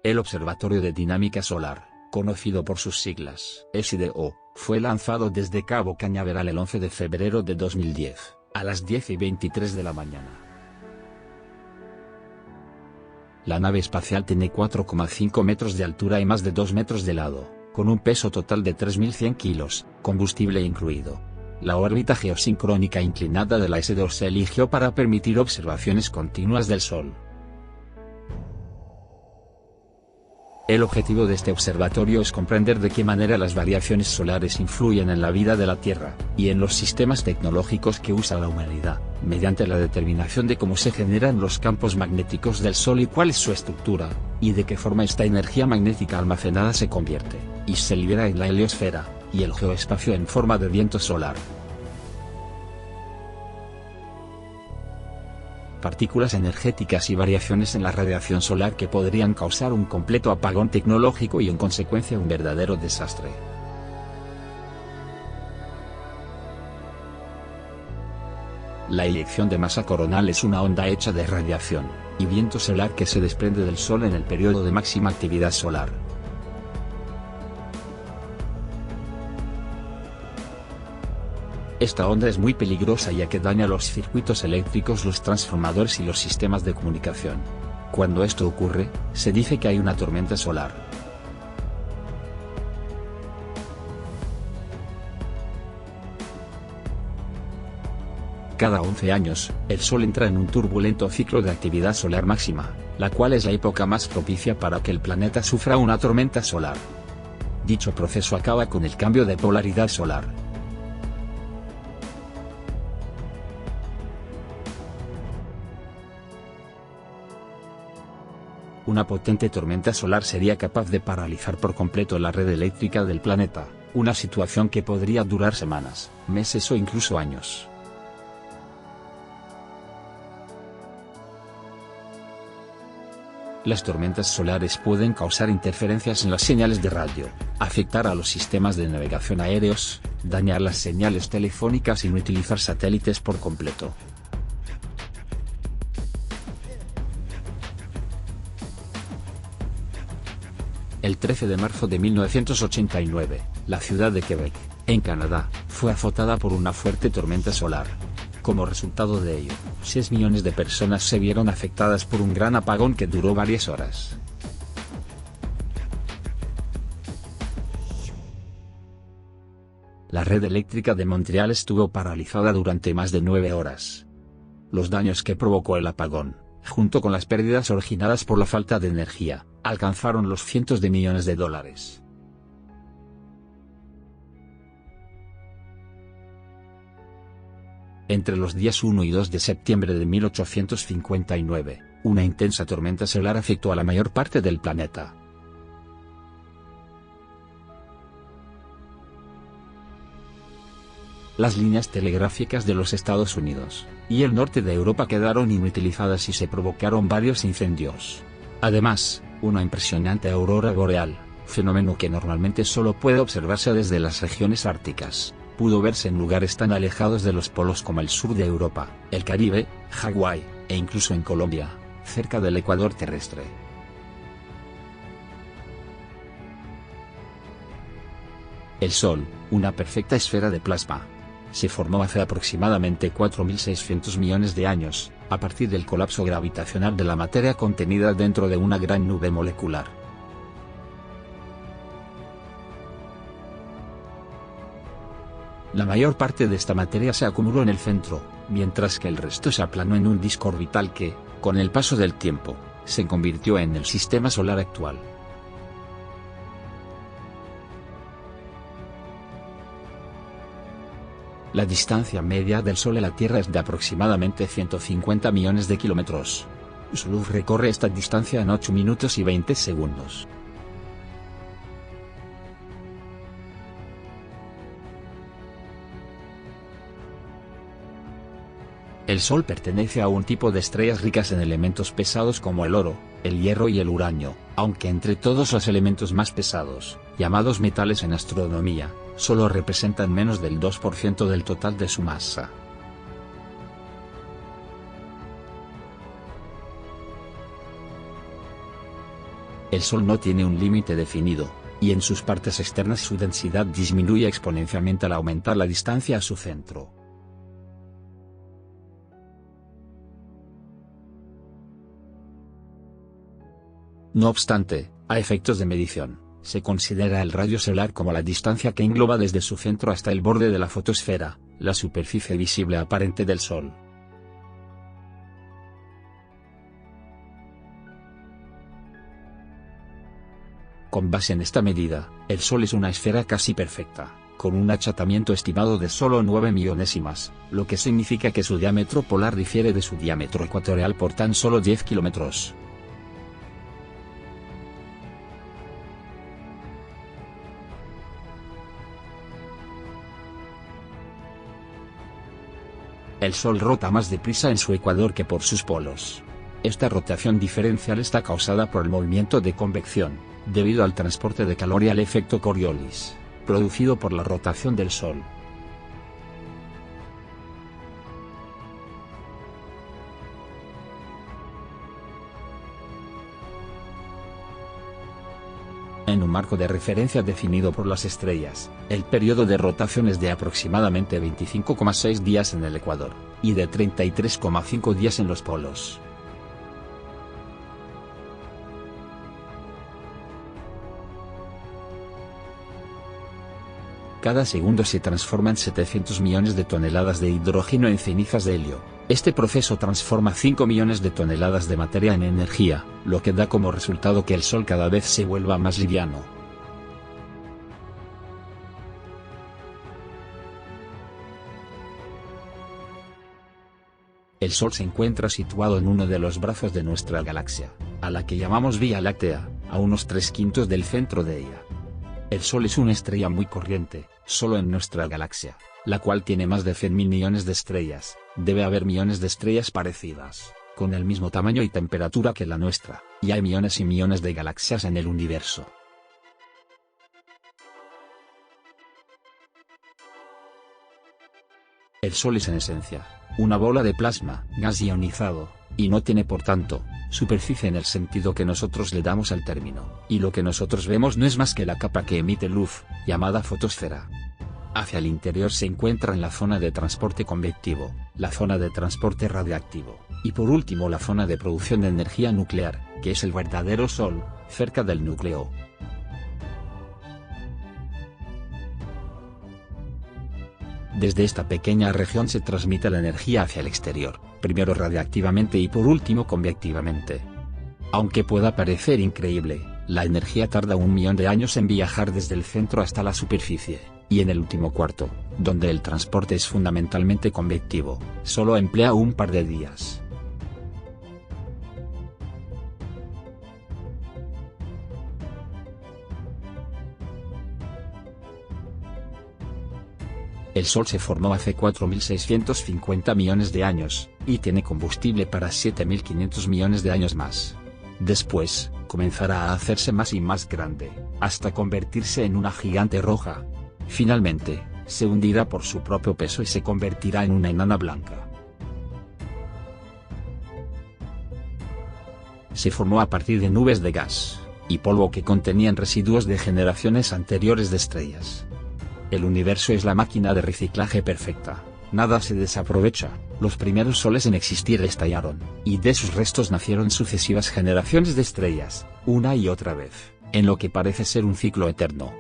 El Observatorio de Dinámica Solar, conocido por sus siglas SDO, fue lanzado desde Cabo Cañaveral el 11 de febrero de 2010, a las 10:23 de la mañana. La nave espacial tiene 4,5 metros de altura y más de 2 metros de lado, con un peso total de 3.100 kilos, combustible incluido. La órbita geosincrónica inclinada de la SDO se eligió para permitir observaciones continuas del Sol. El objetivo de este observatorio es comprender de qué manera las variaciones solares influyen en la vida de la Tierra, y en los sistemas tecnológicos que usa la humanidad, mediante la determinación de cómo se generan los campos magnéticos del Sol y cuál es su estructura, y de qué forma esta energía magnética almacenada se convierte, y se libera en la heliosfera, y el geoespacio en forma de viento solar. Partículas energéticas y variaciones en la radiación solar que podrían causar un completo apagón tecnológico y en consecuencia un verdadero desastre. La eyección de masa coronal es una onda hecha de radiación y viento solar que se desprende del Sol en el periodo de máxima actividad solar. Esta onda es muy peligrosa ya que daña los circuitos eléctricos, los transformadores y los sistemas de comunicación. Cuando esto ocurre, se dice que hay una tormenta solar. Cada 11 años, el Sol entra en un turbulento ciclo de actividad solar máxima, la cual es la época más propicia para que el planeta sufra una tormenta solar. Dicho proceso acaba con el cambio de polaridad solar. Una potente tormenta solar sería capaz de paralizar por completo la red eléctrica del planeta, una situación que podría durar semanas, meses o incluso años. Las tormentas solares pueden causar interferencias en las señales de radio, afectar a los sistemas de navegación aéreos, dañar las señales telefónicas y inutilizar satélites por completo. El 13 de marzo de 1989, la ciudad de Quebec, en Canadá, fue azotada por una fuerte tormenta solar. Como resultado de ello, 6 millones de personas se vieron afectadas por un gran apagón que duró varias horas. La red eléctrica de Montreal estuvo paralizada durante más de 9 horas. Los daños que provocó el apagón, junto con las pérdidas originadas por la falta de energía, alcanzaron los cientos de millones de dólares. Entre los días 1 y 2 de septiembre de 1859, una intensa tormenta solar afectó a la mayor parte del planeta. Las líneas telegráficas de los Estados Unidos y el norte de Europa quedaron inutilizadas y se provocaron varios incendios. Además, una impresionante aurora boreal, fenómeno que normalmente solo puede observarse desde las regiones árticas, pudo verse en lugares tan alejados de los polos como el sur de Europa, el Caribe, Hawái, e incluso en Colombia, cerca del ecuador terrestre. El Sol, una perfecta esfera de plasma, se formó hace aproximadamente 4.600 millones de años, a partir del colapso gravitacional de la materia contenida dentro de una gran nube molecular. La mayor parte de esta materia se acumuló en el centro, mientras que el resto se aplanó en un disco orbital que, con el paso del tiempo, se convirtió en el sistema solar actual. La distancia media del Sol a la Tierra es de aproximadamente 150 millones de kilómetros. Su luz recorre esta distancia en 8 minutos y 20 segundos. El Sol pertenece a un tipo de estrellas ricas en elementos pesados como el oro, el hierro y el uranio, aunque entre todos los elementos más pesados, llamados metales en astronomía, solo representan menos del 2% del total de su masa. El Sol no tiene un límite definido, y en sus partes externas su densidad disminuye exponencialmente al aumentar la distancia a su centro. No obstante, a efectos de medición, se considera el radio solar como la distancia que engloba desde su centro hasta el borde de la fotosfera, la superficie visible aparente del Sol. Con base en esta medida, el Sol es una esfera casi perfecta, con un achatamiento estimado de solo 9 millonésimas, lo que significa que su diámetro polar difiere de su diámetro ecuatorial por tan solo 10 kilómetros. El Sol rota más deprisa en su ecuador que por sus polos. Esta rotación diferencial está causada por el movimiento de convección, debido al transporte de calor y al efecto Coriolis, producido por la rotación del Sol. En un marco de referencia definido por las estrellas, el periodo de rotación es de aproximadamente 25,6 días en el ecuador, y de 33,5 días en los polos. Cada segundo se transforman 700 millones de toneladas de hidrógeno en cenizas de helio. Este proceso transforma 5 millones de toneladas de materia en energía, lo que da como resultado que el Sol cada vez se vuelva más liviano. El Sol se encuentra situado en uno de los brazos de nuestra galaxia, a la que llamamos Vía Láctea, a unos 3/5 del centro de ella. El Sol es una estrella muy corriente, solo en nuestra galaxia, la cual tiene más de 100.000 millones de estrellas. Debe haber millones de estrellas parecidas, con el mismo tamaño y temperatura que la nuestra, y hay millones y millones de galaxias en el universo. El Sol es en esencia una bola de plasma, gas ionizado, y no tiene por tanto superficie en el sentido que nosotros le damos al término, y lo que nosotros vemos no es más que la capa que emite luz, llamada fotosfera. Hacia el interior se encuentran la zona de transporte convectivo, la zona de transporte radiactivo, y por último la zona de producción de energía nuclear, que es el verdadero Sol, cerca del núcleo. Desde esta pequeña región se transmite la energía hacia el exterior, primero radiactivamente y por último convectivamente. Aunque pueda parecer increíble, la energía tarda 1 millón de años en viajar desde el centro hasta la superficie, y en el último cuarto, donde el transporte es fundamentalmente convectivo, solo emplea un par de días. El Sol se formó hace 4.650 millones de años, y tiene combustible para 7.500 millones de años más. Después, comenzará a hacerse más y más grande, hasta convertirse en una gigante roja. Finalmente, se hundirá por su propio peso y se convertirá en una enana blanca. Se formó a partir de nubes de gas y polvo que contenían residuos de generaciones anteriores de estrellas. El universo es la máquina de reciclaje perfecta, nada se desaprovecha. Los primeros soles en existir estallaron, y de sus restos nacieron sucesivas generaciones de estrellas, una y otra vez, en lo que parece ser un ciclo eterno.